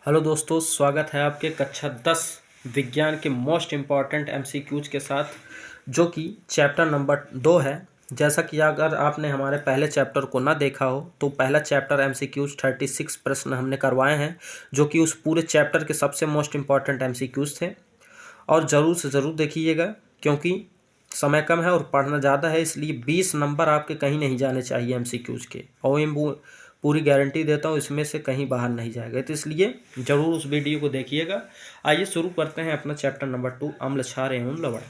Hello दोस्तों, स्वागत है आपके कक्षा 10 विज्ञान के मोस्ट इम्पॉर्टेंट एमसीक्यूज के साथ, जो कि चैप्टर नंबर 2 है। जैसा कि अगर आपने हमारे पहले चैप्टर को ना देखा हो तो पहला चैप्टर एमसीक्यूज 36 प्रश्न हमने करवाए हैं, जो कि उस पूरे चैप्टर के सबसे मोस्ट इम्पॉर्टेंट एमसीक्यूज थे। और ज़रूर से ज़रूर देखिएगा, क्योंकि समय कम है और पढ़ना ज़्यादा है, इसलिए 20 नंबर आपके कहीं नहीं जाने चाहिए एमसीक्यूज के। और पूरी गारंटी देता हूँ इसमें से कहीं बाहर नहीं जाएगा, तो इसलिए ज़रूर उस वीडियो को देखिएगा। आइए शुरू करते हैं अपना चैप्टर नंबर 2, अम्ल क्षार एवं लवण,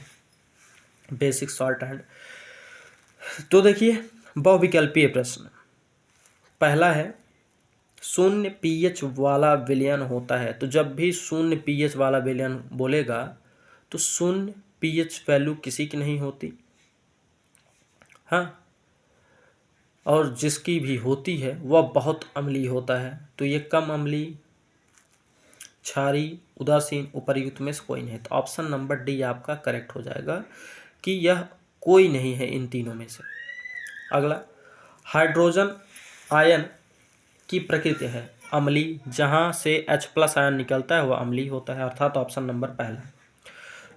बेसिक सॉल्ट एंड। तो देखिए, बहुविकल्पीय प्रश्न पहला है, शून्य पीएच वाला विलयन होता है। तो जब भी शून्य पीएच वाला विलयन बोलेगा तो शून्य पीएच वैल्यू किसी की नहीं होती, हाँ, और जिसकी भी होती है वह बहुत अम्लीय होता है। तो ये कम अम्लीय, क्षारीय, उदासीन, उपर्युक्त में से कोई नहीं। तो ऑप्शन नंबर डी आपका करेक्ट हो जाएगा कि यह कोई नहीं है इन तीनों में से। अगला, हाइड्रोजन आयन की प्रकृति है अम्लीय, जहाँ से H+ आयन निकलता है वह अम्लीय होता है, अर्थात ऑप्शन नंबर पहला।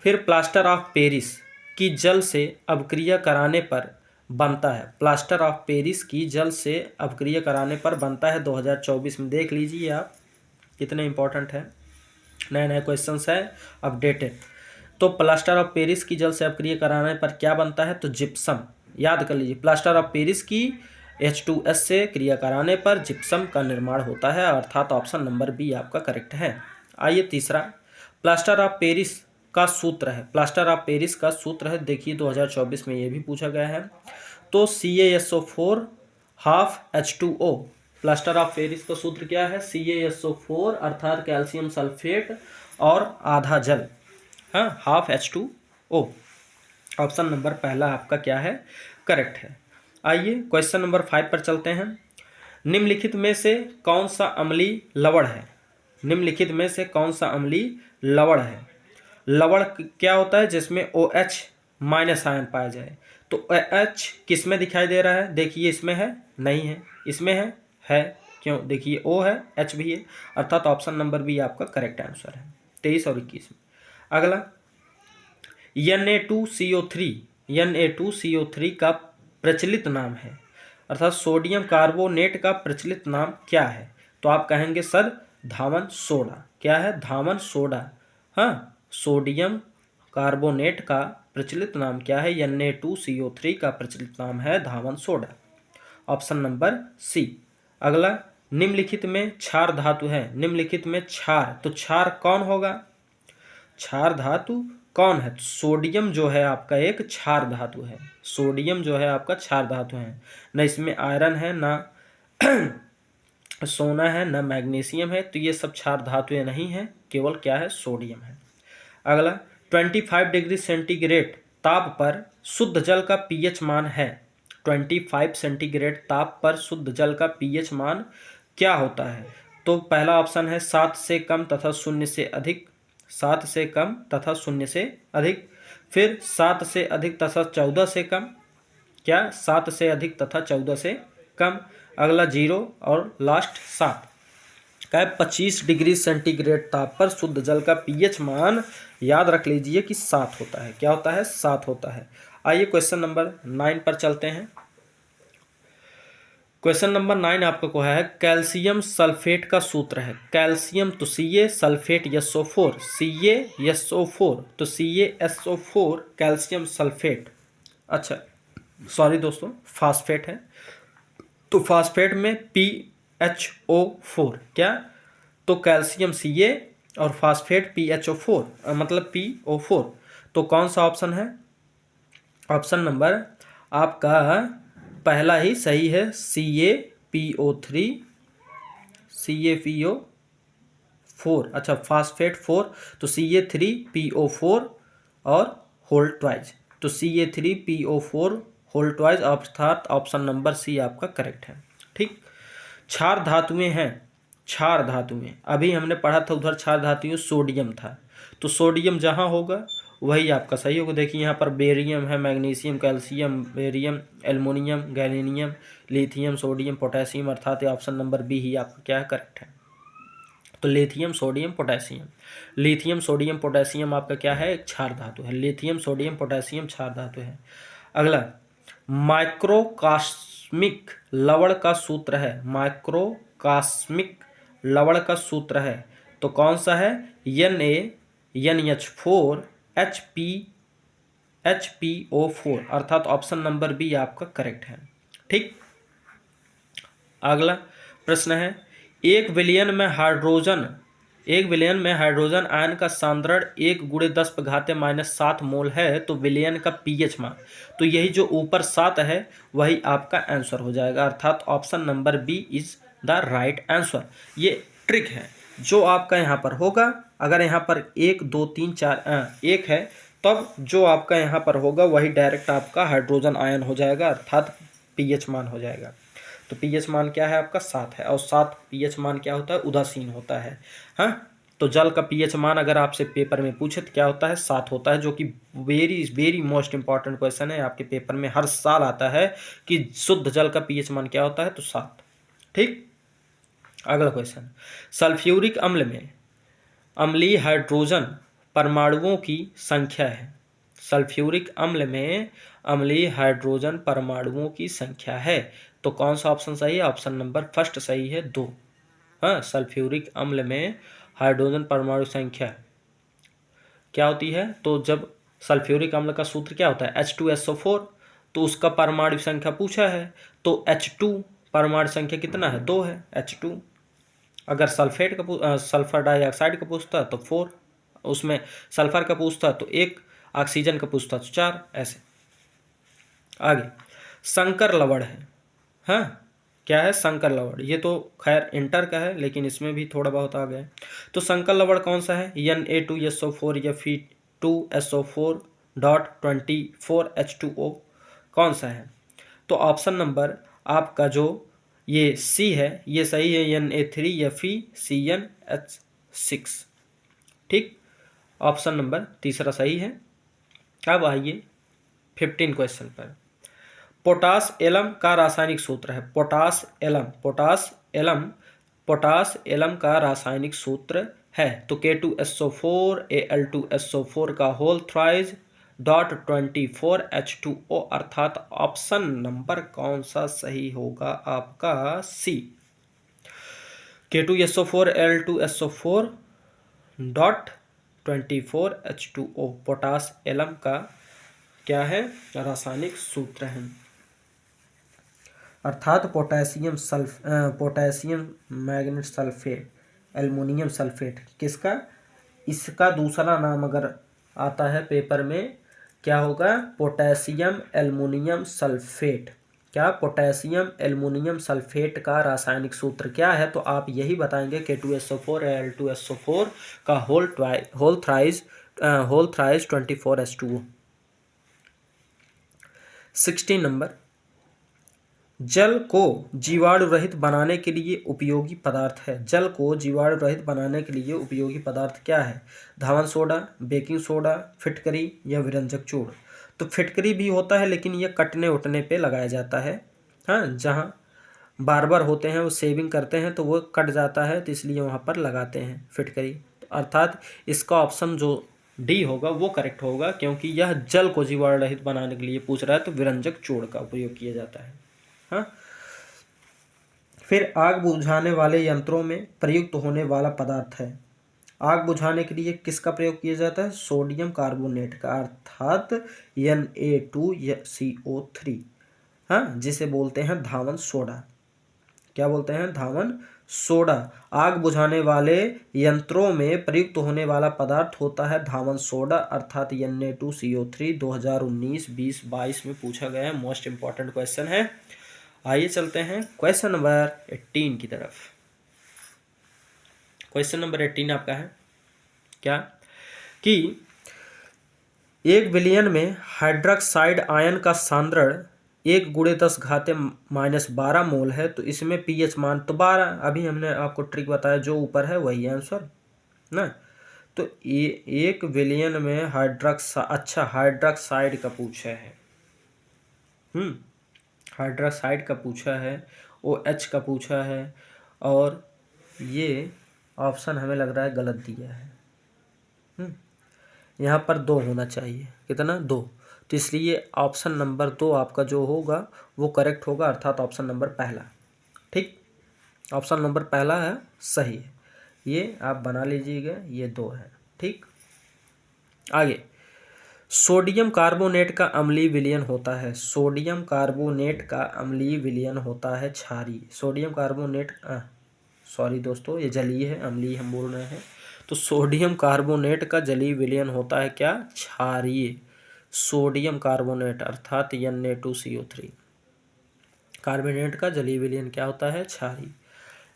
फिर प्लास्टर ऑफ पेरिस की जल से अभिक्रिया कराने पर बनता है। प्लास्टर ऑफ पेरिस की जल से अभिक्रिया कराने पर बनता है 2024 में। देख लीजिए आप, कितने इंपॉर्टेंट है, नए नए क्वेश्चंस है, अपडेटेड। तो प्लास्टर ऑफ पेरिस की जल से अभिक्रिया कराने पर क्या बनता है, तो जिप्सम। याद कर लीजिए, प्लास्टर ऑफ पेरिस की H2S से क्रिया कराने पर जिप्सम का निर्माण होता है, अर्थात ऑप्शन नंबर बी आपका करेक्ट है। आइए तीसरा, प्लास्टर ऑफ पेरिस का सूत्र है। प्लास्टर ऑफ पेरिस का सूत्र है, देखिए 2024 में ये भी पूछा गया है। तो CaSO4 half H2O। Plaster of Paris का सूत्र क्या है, CaSO4 अर्थात कैल्शियम सल्फेट और आधा जल, हाँ, हाफ H2O। ऑप्शन नंबर पहला आपका क्या है, करेक्ट है। आइए क्वेश्चन नंबर 5 पर चलते हैं। निम्नलिखित में से कौन सा अम्लीय लवण है। निम्नलिखित में से कौन सा अम्लीय लवण है। लवण क्या होता है, जिसमें OH- आयन पाया जाए। तो OH किस में दिखाई दे रहा है, देखिए इसमें है, नहीं है, इसमें है, क्यों, देखिए O है, H भी है, अर्थात ऑप्शन नंबर बी आपका करेक्ट आंसर है 23 और 21 में। अगला, Na2CO3 का प्रचलित नाम है, अर्थात सोडियम कार्बोनेट का प्रचलित नाम क्या है। तो आप कहेंगे सर धामन सोडा। क्या है, धामन सोडा, हाँ। सोडियम कार्बोनेट का प्रचलित नाम क्या है, Na2CO3 का प्रचलित नाम है धामन सोडा, ऑप्शन नंबर सी। अगला, निम्नलिखित में क्षार धातु है। निम्नलिखित में क्षार, तो क्षार कौन होगा, क्षार धातु कौन है, सोडियम जो है आपका एक क्षार धातु है। सोडियम जो है आपका क्षार धातु है, न इसमें आयरन है, ना सोना है, ना मैग्नीशियम है, तो ये सब क्षार धातुएं नहीं है, केवल क्या है, सोडियम है। अगला, 25 डिग्री सेंटीग्रेड ताप पर शुद्ध जल का पीएच मान है। 25 सेंटीग्रेड ताप पर शुद्ध जल का पीएच मान क्या होता है। तो पहला ऑप्शन है 7 से कम तथा 0 से अधिक, 7 से कम तथा 0 से अधिक। फिर 7 से अधिक तथा 14 से कम, क्या, 7 से अधिक तथा 14 से कम। अगला 0 और लास्ट 7 का 25 डिग्री सेंटीग्रेड ताप पर शुद्ध जल का पीएच मान याद रख लीजिए कि 7 होता है। क्या होता है, 7 होता है। आइए क्वेश्चन नंबर 9 पर चलते हैं। क्वेश्चन नंबर 9 आपको को है, कैल्शियम सल्फेट का सूत्र है। कैल्शियम तो Ca, सल्फेट SO4, CaSO4, तो CaSO4 कैल्शियम सल्फेट, अच्छा सॉरी दोस्तों, फास्फेट है। तो फास्फेट में PHO4, क्या, तो कैल्शियम Ca और फास्फेट PHO4 मतलब PO4। तो कौन सा ऑप्शन है, ऑप्शन नंबर आपका पहला ही सही है, CaPO3, CaPO4, अच्छा फास्फेट 4, तो Ca3PO4 और होल ट्वाइज, तो Ca3PO4 होल ट्वाइज, अर्थात ऑप्शन नंबर सी आपका करेक्ट है। ठीक, क्षार धातुएं हैं, क्षार धातुएं अभी हमने पढ़ा था, उधर क्षार धातुएं सोडियम था, तो सोडियम जहाँ होगा वही आपका सही होगा। देखिए यहाँ पर बेरियम है, magnesium, calcium, barium, aluminium, gallium, lithium, sodium, potassium, अर्थात ऑप्शन नंबर बी ही आपका क्या है, करेक्ट है। तो lithium sodium potassium, lithium sodium potassium आपका क्या है, एक क्षार धातु है। लिथियम सोडियम पोटेशियम क्षार धातु है। अगला माइक्रोकास्मिक लवण का सूत्र है, माइक्रोकास्मिक लवण का सूत्र है तो कौन सा है, NaNH4HPO4 अर्थात ऑप्शन नंबर बी आपका करेक्ट है। ठीक। अगला प्रश्न है, एक विलयन में हाइड्रोजन आयन का सांद्रण 1×10⁻⁷ मोल है तो विलयन का पीएच मान, तो यही जो ऊपर 7 है वही आपका आंसर हो जाएगा, अर्थात option number B is the right answer. ये ट्रिक है जो आपका यहाँ पर होगा, अगर यहाँ पर 1 2 3 4 1 है तब जो आपका यहाँ पर होगा वही डायरेक्ट आपका हाइड्रोजन आयन हो जाएगा, अर्थात पीएच मान हो जाएगा। तो पीएच मान क्या है आपका 7 है, और 7 पीएच मान क्या होता है, उदासीन होता है। हाँ, तो जल का पीएच मान अगर आपसे पेपर में पूछे तो क्या होता है, 7 होता है, जो कि very very most important question है, आपके पेपर में हर साल आता है कि शुद्ध जल का पीएच मान क्या होता है, तो 7। ठीक। अगला क्वेश्चन, सल्फ्यूरिक अम्ल में अम्लीय हाइड्रोजन परमाणुओं की संख्या है, सल्फ्यूरिक अम्ल में अम्लीय हाइड्रोजन परमाणुओं की संख्या है तो कौन सा ऑप्शन सही है, ऑप्शन नंबर फर्स्ट सही है, 2। हाँ, सल्फ्यूरिक अम्ल में हाइड्रोजन परमाणु संख्या क्या होती है, तो जब सल्फ्यूरिक अम्ल का सूत्र क्या होता है, H2SO4, तो उसका परमाणु संख्या पूछा है तो H2 परमाणु संख्या कितना है, 2 है, H2। अगर सल्फर डाइऑक्साइड का पूछता है तो 4, उसमें सल्फर का पूछता है तो 1, ऑक्सीजन का पूछता है तो 4, ऐसे। आगे संकर लवण है, हाँ क्या है, संकर लवण, ये तो खैर इंटर का है लेकिन इसमें भी थोड़ा बहुत आ गया। तो संकर लवण कौन सा है, Na2SO4 या Fe2SO4.24H2O कौन सा है, तो ऑप्शन नंबर आपका जो ये सी है ये सही है, Na3 या FeCnH6। ठीक, ऑप्शन नंबर तीसरा सही है। अब आइए 15 क्वेश्चन पर, पोटास एलम का रासायनिक सूत्र है, पोटास एलम का रासायनिक सूत्र है तो K2SO4 Al2SO4 का होल थ्राइज .24H2O अर्थात ऑप्शन नंबर कौन सा सही होगा आपका, सी, K2SO4 Al2SO4.24H2O पोटास एलम का क्या है, रासायनिक सूत्र है, अर्थात potassium magnet sulphate, aluminium sulphate, किसका, इसका दूसरा नाम अगर आता है पेपर में क्या होगा, पोटेशियम एल्युमिनियम सल्फेट। क्या, पोटेशियम एल्युमिनियम सल्फेट का रासायनिक सूत्र क्या है, तो आप यही बताएंगे K2SO4 Al2SO4 का होल थ्राइज 24H2O। 16 नंबर, जल को जीवाणु रहित बनाने के लिए उपयोगी पदार्थ है, जल को जीवाणु रहित बनाने के लिए उपयोगी पदार्थ क्या है, धावन सोडा, बेकिंग सोडा, फिटकरी या विरंजक चूर्ण। तो फिटकरी भी होता है लेकिन ये कटने उटने पे लगाया जाता है, हाँ, जहाँ बार्बर होते हैं वो शेविंग करते हैं तो वो कट जाता है तो इसलिए वहाँ पर लगाते हैं फिटकरी, अर्थात इसका ऑप्शन जो डी होगा वो करेक्ट होगा, क्योंकि यह जल को जीवाणु रहित बनाने के लिए पूछ रहा है तो विरंजक चूर्ण का उपयोग किया जाता है। हाँ, फिर आग बुझाने वाले यंत्रों में प्रयुक्त होने वाला पदार्थ है, आग बुझाने के लिए किसका प्रयोग किया जाता है, सोडियम कार्बोनेट का, अर्थात Na2CO3, हाँ, जिसे बोलते हैं धावन सोडा। क्या बोलते हैं, धावन सोडा। आग बुझाने वाले यंत्रों में प्रयुक्त होने वाला पदार्थ होता है धावन सोडा, अर्थात Na2CO3। 2019-20-22 में पूछा गया है, मोस्ट इंपॉर्टेंट क्वेश्चन है। आइए चलते हैं क्वेश्चन नंबर 18 की तरफ। क्वेश्चन नंबर 18 आपका है क्या, कि एक विलयन में हाइड्रोक्साइड आयन का सांद्रण 1×10⁻⁻12 मोल है तो इसमें पीएच मान तो 12, अभी हमने आपको ट्रिक बताया, जो ऊपर है वही आंसर ना। तो एक विलयन में हाइड्रोक्साइड का पूछा है, हाइड्रोक्साइड का पूछा है, OH का पूछा है, और ये ऑप्शन हमें लग रहा है गलत दिया है। यहाँ पर 2 होना चाहिए, कितना 2, तो इसलिए ऑप्शन नंबर 2 आपका जो होगा वो करेक्ट होगा, अर्थात ऑप्शन नंबर पहला। ठीक, ऑप्शन नंबर पहला है सही है, ये आप बना लीजिएगा, ये 2 है। ठीक, आगे सोडियम कार्बोनेट का अम्लीय विलयन होता है, सोडियम कार्बोनेट का अम्लीय विलयन होता है क्षारीय। सोडियम कार्बोनेट सॉरी दोस्तों, ये जलीय है, अम्लीय हम बोल रहे हैं। तो सोडियम कार्बोनेट का जलीय विलयन होता है क्या, क्षारीय। सोडियम कार्बोनेट अर्थात Na2CO3 कार्बोनेट का जलीय विलयन क्या होता है, क्षारीय।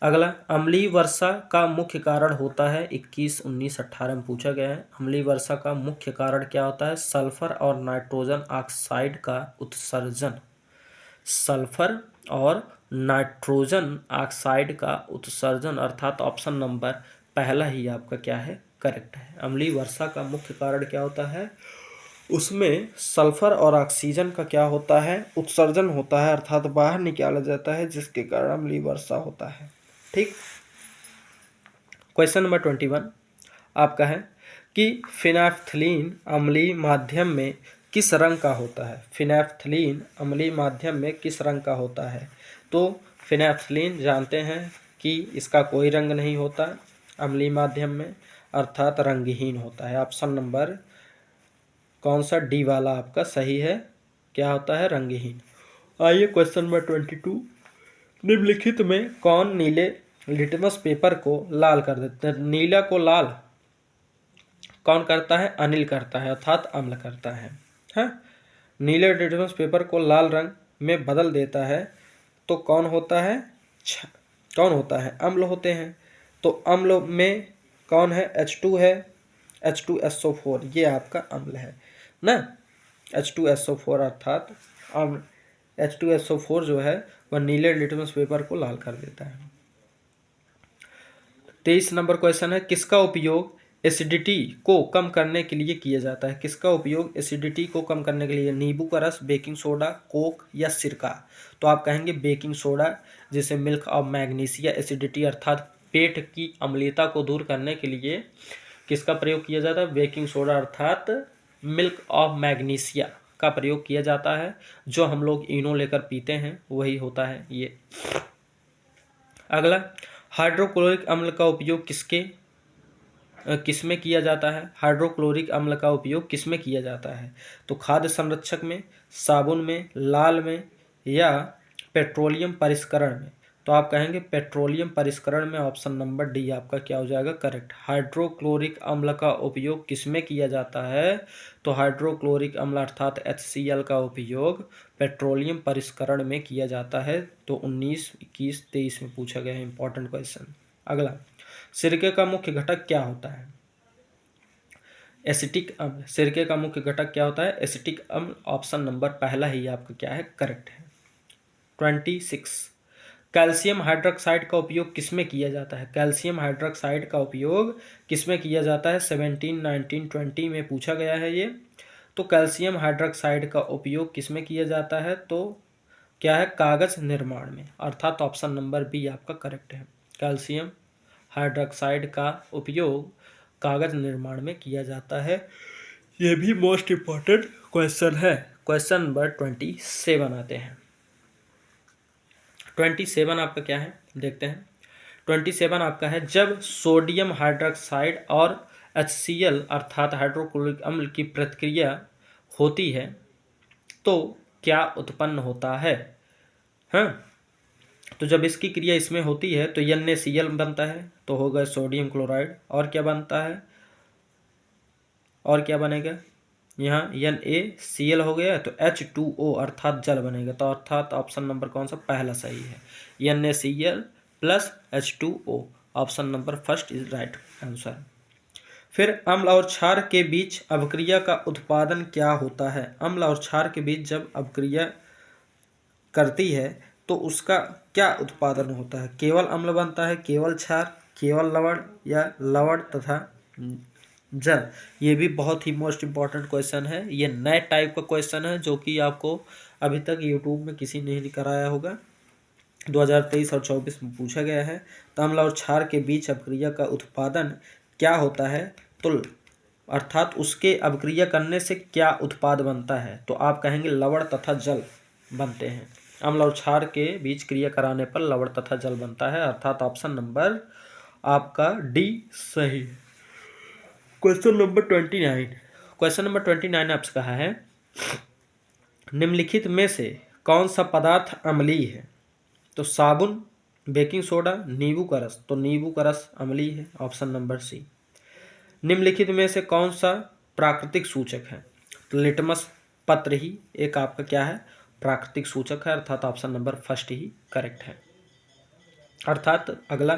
अगला, अम्लीय वर्षा का मुख्य कारण होता है, 21, 19, 18 में पूछा गया है। अम्लीय वर्षा का मुख्य कारण क्या होता है, सल्फर और नाइट्रोजन ऑक्साइड का उत्सर्जन। सल्फर और नाइट्रोजन ऑक्साइड का उत्सर्जन, अर्थात ऑप्शन नंबर पहला ही आपका क्या है, करेक्ट है। अम्लीय वर्षा का मुख्य कारण क्या होता है, उसमें सल्फर और ऑक्सीजन का क्या होता है, उत्सर्जन होता है, अर्थात बाहर निकाला जाता है, जिसके कारण अम्लीय वर्षा होता है। ठीक, क्वेश्चन नंबर 21 आपका है कि फिनाफ्थलीन अम्लीय माध्यम में किस रंग का होता है। फिनाफ्थलीन अम्लीय माध्यम में किस रंग का होता है। तो फिनाफ्थलीन जानते हैं कि इसका कोई रंग नहीं होता अम्लीय माध्यम में, अर्थात रंगहीन होता है। ऑप्शन नंबर कौन सा, डी वाला आपका सही है, क्या होता है, रंगहीन। आइए क्वेश्चन नंबर 22, निम्नलिखित में कौन नीले लिटमस पेपर को लाल कर देते हैं। नीला को लाल कौन करता है, अनिल करता है, अर्थात अम्ल करता है। हाँ, नीले लिटमस पेपर को लाल रंग में बदल देता है तो कौन होता है, कौन होता है, अम्ल होते हैं। तो अम्ल में कौन है, H2 है, H2SO4, ये आपका अम्ल है ना, H2SO4 अर्थात अम्ल। H2SO4 जो है वह नीले लिटमस पेपर को लाल कर देता है। 23 नंबर क्वेश्चन है, किसका उपयोग एसिडिटी को कम करने के लिए किया जाता है। किसका उपयोग एसिडिटी को कम करने के लिए, नींबू का रस, बेकिंग सोडा, कोक या सिरका। तो आप कहेंगे बेकिंग सोडा, जिसे मिल्क ऑफ मैग्नीसिया एसिडिटी अर्थात पेट की अम्लता को दूर करने के लिए किसका प्रयोग किया जाता है, बेकिंग सोडा अर्थात मिल्क ऑफ मैग्नीसिया का प्रयोग किया जाता है। जो हम लोग इनो लेकर पीते हैं वही होता है ये। अगला, हाइड्रोक्लोरिक अम्ल का उपयोग किसमें किया जाता है। हाइड्रोक्लोरिक अम्ल का उपयोग किसमें किया जाता है। तो खाद्य संरक्षक में, साबुन में, लाल में या पेट्रोलियम परिष्करण में। तो आप कहेंगे पेट्रोलियम परिष्करण में, ऑप्शन नंबर डी आपका क्या हो जाएगा, करेक्ट। हाइड्रोक्लोरिक अम्ल का उपयोग किसमें किया जाता है। तो हाइड्रोक्लोरिक अम्ल अर्थात HCl का उपयोग पेट्रोलियम परिष्करण में किया जाता है। तो 19, 21, 23 में पूछा गया है इंपॉर्टेंट क्वेश्चन। अगला, सिरके का मुख्य घटक क्या होता है, एसिटिक अम्ल। सिरके का मुख्य घटक क्या होता है, एसिटिक अम्ल। ऑप्शन नंबर पहला ही आपका क्या है, करेक्ट है। 26, कैल्शियम हाइड्रोक्साइड का उपयोग किसमें किया जाता है। कैल्शियम हाइड्रोक्साइड का उपयोग किसमें किया जाता है, 17, 19, 20 में पूछा गया है ये। तो कैल्शियम हाइड्रोक्साइड का उपयोग किसमें किया जाता है, तो क्या है, कागज निर्माण में, अर्थात ऑप्शन नंबर बी आपका करेक्ट है। कैल्शियम हाइड्रोक्साइड का उपयोग कागज निर्माण में किया जाता है। यह भी मोस्ट इंपॉर्टेंट क्वेश्चन है। क्वेश्चन नंबर 27 आते हैं। 27 आपका क्या है, देखते हैं। 27 आपका है, जब सोडियम हाइड्रोक्साइड और HCl अर्थात हाइड्रोक्लोरिक अम्ल की प्रतिक्रिया होती है तो क्या उत्पन्न होता है। हाँ, तो जब इसकी क्रिया इसमें होती है तो NaCl बनता है, तो होगा सोडियम क्लोराइड। और क्या बनता है, और क्या बनेगा, यहाँ NaCl हो गया तो H2O अर्थात जल बनेगा। तो अर्थात ऑप्शन नंबर कौन सा, पहला सही है, NaCl plus H2O। Option number first is right answer. फिर अम्ल और क्षार के बीच अभिक्रिया का उत्पादन क्या होता है। अम्ल और क्षार के बीच जब अभिक्रिया करती है तो उसका क्या उत्पादन होता है। केवल अम्ल बनता है, केवल क्षार, केवल लवण या लवण तथा जल। ये भी बहुत ही मोस्ट इंपॉर्टेंट क्वेश्चन है। ये नए टाइप का क्वेश्चन है जो कि आपको अभी तक यूट्यूब में किसी ने नहीं कराया होगा। 2023 और 24 में पूछा गया है। तो अम्ल और क्षार के बीच अपक्रिया का उत्पादन क्या होता है? तुल, अर्थात उसके अपक्रिया करने से क्या उत्पाद बनता है? तो आप कहेंगे लवण तथा जल बनते हैं। अम्ल और क्षार के बीच क्रिया कराने पर लवण तथा जल बनता है, अर्थात ऑप्शन नंबर आपका डी सही है। क्वेश्चन नंबर 29 आपसे कहा है निम्नलिखित में से कौन सा पदार्थ अम्लीय है? तो साबुन, बेकिंग सोडा, नींबू का रस। तो नींबू का रस अम्लीय है, ऑप्शन नंबर सी। निम्नलिखित में से कौन सा प्राकृतिक सूचक है? तो लिटमस पत्र ही एक आपका क्या है? प्राकृतिक सूचक है, अर्थात ऑप्शन नंबर फर्स्ट ही करेक्ट है। अर्थात अगला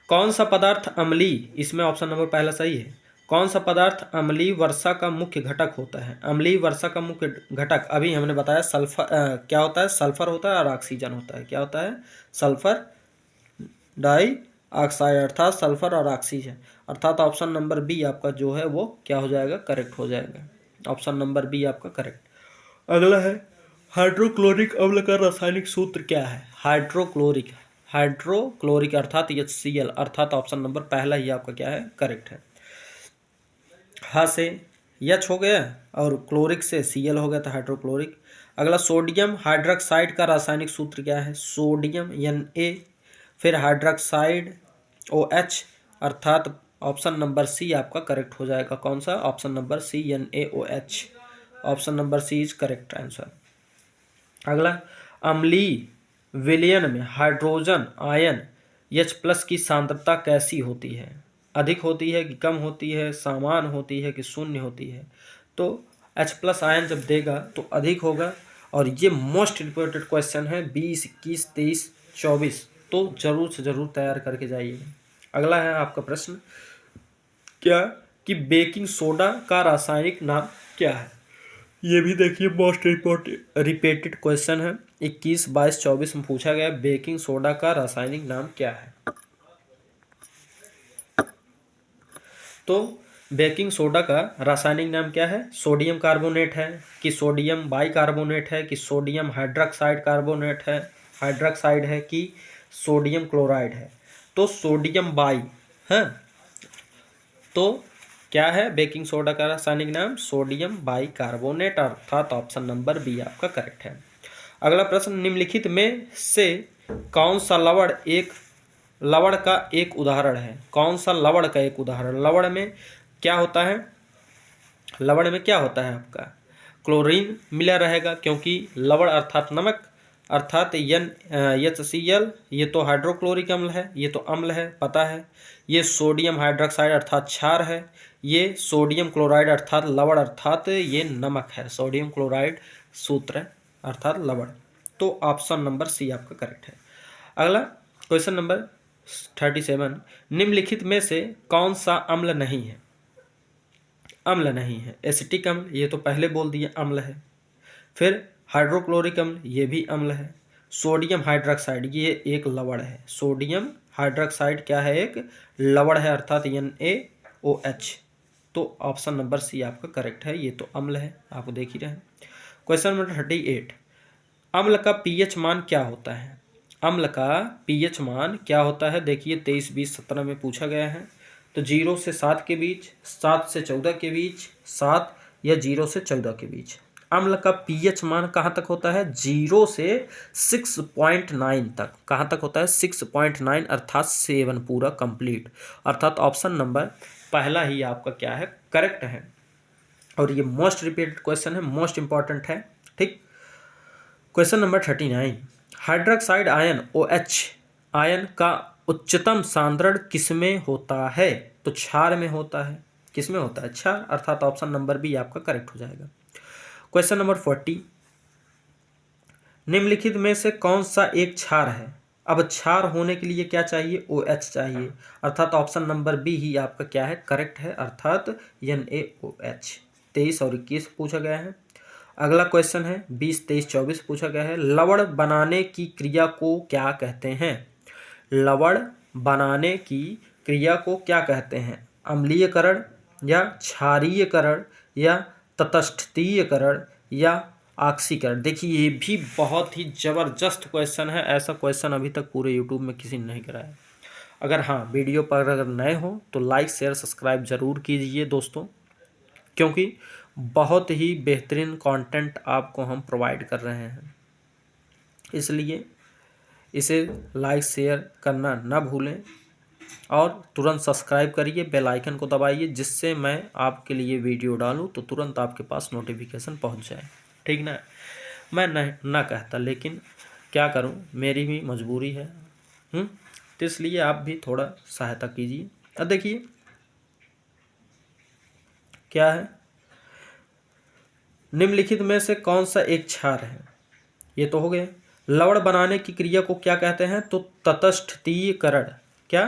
कौन सा पदार्थ अम्लीय, इसमें ऑप्शन नंबर पहला सही है। कौन सा पदार्थ अम्लीय वर्षा का मुख्य घटक होता है? अम्लीय वर्षा का मुख्य घटक अभी हमने बताया सल्फर, क्या होता है? सल्फर होता है और ऑक्सीजन होता है। क्या होता है? सल्फर डाइऑक्साइड, अर्थात सल्फर और ऑक्सीजन, अर्थात ऑप्शन नंबर बी आपका जो है वो क्या हो जाएगा? करेक्ट हो जाएगा। ऑप्शन नंबर बी आपका करेक्ट। अगला है हाइड्रोक्लोरिक अम्ल का रासायनिक सूत्र क्या है? हाइड्रोक्लोरिक अर्थात HCl, अर्थात ऑप्शन नंबर पहला ही आपका क्या है? करेक्ट है। हा से H हो गया और क्लोरिक से Cl हो गया था हाइड्रोक्लोरिक। अगला सोडियम हाइड्रोक्साइड का रासायनिक सूत्र क्या है? सोडियम Na, फिर हाइड्रोक्साइड OH, अर्थात ऑप्शन नंबर सी आपका करेक्ट हो जाएगा। कौन सा? Option number C NaOH, option number C is correct answer. अगला अम्लीय विलयन में हाइड्रोजन आयन H+ की सांद्रता कैसी होती है? अधिक होती है कि कम होती है, समान होती है कि शून्य होती है? तो H+ आयन जब देगा तो अधिक होगा, और ये मोस्ट इम्पोर्टेंट क्वेश्चन है 20, 21, 23, 24, तो जरूर से जरूर तैयार करके जाइएगा। अगला है आपका प्रश्न क्या कि बेकिंग सोडा का रासायनिक नाम क्या है? ये भी देखिए मोस्ट इम्पोर्टेंट रिपीटेड क्वेश्चन है, 21, 22, 24 में पूछा गया बेकिंग सोडा का रासायनिक नाम क्या है? तो बेकिंग सोडा का रासायनिक नाम क्या है? सोडियम कार्बोनेट है कि सोडियम बाइकार्बोनेट है कि सोडियम हाइड्रोक्साइड कार्बोनेट है, हाइड्रोक्साइड है कि सोडियम क्लोराइड है? तो सोडियम बाई है। तो क्या है बेकिंग सोडा का रासायनिक नाम? सोडियम बाइकार्बोनेट, अर्थात ऑप्शन नंबर बी आपका करेक्ट है। अगला प्रश्न निम्नलिखित में से कौन सा लवण का एक उदाहरण है? कौन सा लवण का एक उदाहरण? लवण में क्या होता है? लवण में क्या होता है आपका? क्लोरीन मिला रहेगा, क्योंकि लवण अर्थात नमक, अर्थात HCl, ये तो हाइड्रोक्लोरिक अम्ल है, ये तो अम्ल है पता है। ये सोडियम हाइड्रोक्साइड अर्थात क्षार है। ये सोडियम क्लोराइड अर्थात लवण, अर्थात ये नमक है। सोडियम क्लोराइड सूत्र है अर्थात लवण। तो ऑप्शन नंबर सी आपका करेक्ट है। अगला क्वेश्चन नंबर 37 निम्नलिखित में से कौन सा अम्ल नहीं है? अम्ल नहीं है एसिटिक अम्ल, ये तो पहले बोल दिए अम्ल है। फिर हाइड्रोक्लोरिक अम्ल, ये भी अम्ल है। सोडियम हाइड्रोक्साइड, ये एक लवण है। सोडियम हाइड्रोक्साइड क्या है? एक लवण है, अर्थात NaOH। तो ऑप्शन नंबर सी आपका करेक्ट है, ये तो अम्ल है, आप देख ही रहे हैं। क्वेश्चन नंबर 38 अम्ल का pH मान क्या होता है? अम्ल का pH मान क्या होता है? देखिए 23, 20, 17 में पूछा गया है। तो 0 से 7 के बीच, 7 से 14 के बीच, 7 या 0 से 14 के बीच। अम्ल का pH मान कहाँ तक होता है? 0 से 6.9 तक। कहाँ तक होता है? 6.9, अर्थात 7 पूरा कंप्लीट, अर्थात ऑप्शन नंबर पहला ही आपका क्या है? करेक्ट है। और ये मोस्ट रिपीटेड क्वेश्चन है, मोस्ट इंपॉर्टेंट है, ठीक। Question number 39 hydroxide ion OH ion का उच्चतम सांद्रण किसमें होता है? तो क्षार में होता है। किसमें होता है? क्षार, अर्थात ऑप्शन नंबर बी आपका करेक्ट हो जाएगा। क्वेश्चन नंबर 40 निम्नलिखित में से कौन सा एक क्षार है? अब क्षार होने के लिए क्या चाहिए? OH चाहिए, अर्थात ऑप्शन नंबर बी ही आपका क्या है? करेक्ट है, अर्थात NaOH। 23 और 21 पूछा गया है। अगला क्वेश्चन है 20, 23, 24 पूछा गया है लवण बनाने की क्रिया को क्या कहते हैं? लवण बनाने की क्रिया को क्या कहते हैं? अम्लीयकरण या क्षारीयकरण या तटस्थीयकरण या ऑक्सीकरण। देखिए ये भी बहुत ही ज़बरदस्त क्वेश्चन है, ऐसा क्वेश्चन अभी तक पूरे यूट्यूब में किसी ने नहीं कराया। अगर हाँ वीडियो पर अगर नए हो तो लाइक शेयर सब्सक्राइब ज़रूर कीजिए दोस्तों, क्योंकि बहुत ही बेहतरीन कंटेंट आपको हम प्रोवाइड कर रहे हैं, इसलिए इसे लाइक शेयर करना ना भूलें और तुरंत सब्सक्राइब करिए, बेल आइकन को दबाइए, जिससे मैं आपके लिए वीडियो डालूं तो तुरंत आपके पास नोटिफिकेशन पहुंच जाए। ठीक ना, मैं ना कहता, लेकिन क्या करूं, मेरी भी मजबूरी है। तो इसलिए आप भी थोड़ा सहायता कीजिए। अब देखिए क्या है, निम्नलिखित में से कौन सा एक क्षार है, ये तो हो गया। लवण बनाने की क्रिया को क्या कहते हैं, तो तटस्थीकरण। क्या,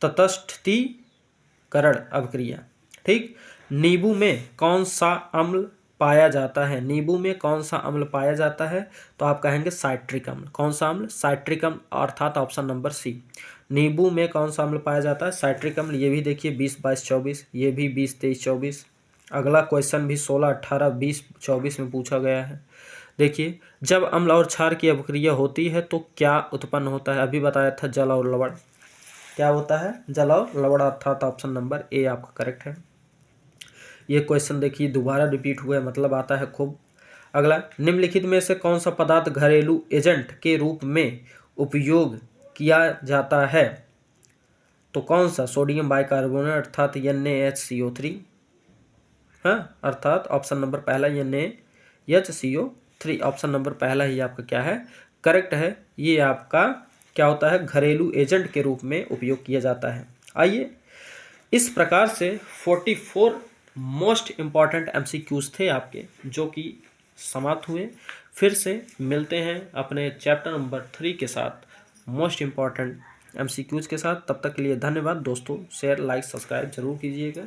तटस्थीकरण अभिक्रिया। ठीक। नींबू में कौन सा अम्ल पाया जाता है, नींबू में कौन सा अम्ल पाया जाता है, तो आप कहेंगे साइट्रिक अम्ल। कौन सा अम्ल, साइट्रिक अम्ल, अर्थात ऑप्शन नंबर सी। नींबू में कौन सा अम्ल पाया जाता है, साइट्रिक अम्ल। ये भी देखिए 20, 22, 24, ये भी 20, 23, 24। अगला क्वेश्चन भी 16, 18, 20, 24 में पूछा गया है। देखिए, जब अम्ल और क्षार की अभिक्रिया होती है तो क्या उत्पन्न होता है, अभी बताया था जल और लवण। क्या होता है, जल और लवण, अर्थात ऑप्शन नंबर ए आपका करेक्ट है। ये क्वेश्चन देखिए दोबारा रिपीट हुआ है, मतलब आता है खूब। अगला, निम्नलिखित में से कौन सा पदार्थ घरेलू एजेंट के रूप में उपयोग किया जाता है, तो कौन सा, सोडियम बाइकार्बोनेट अर्थात NaHCO3। हाँ, अर्थात ऑप्शन नंबर पहला NaHCO3, ऑप्शन नंबर पहला ही आपका क्या है, करेक्ट है। ये आपका क्या होता है, घरेलू एजेंट के रूप में उपयोग किया जाता है। आइए, इस प्रकार से 44 मोस्ट इम्पॉर्टेंट MCQs थे आपके, जो कि समाप्त हुए। फिर से मिलते हैं अपने चैप्टर नंबर 3 के साथ, मोस्ट इम्पॉर्टेंट MCQs के साथ। तब तक के लिए धन्यवाद दोस्तों, शेयर लाइक सब्सक्राइब जरूर कीजिएगा।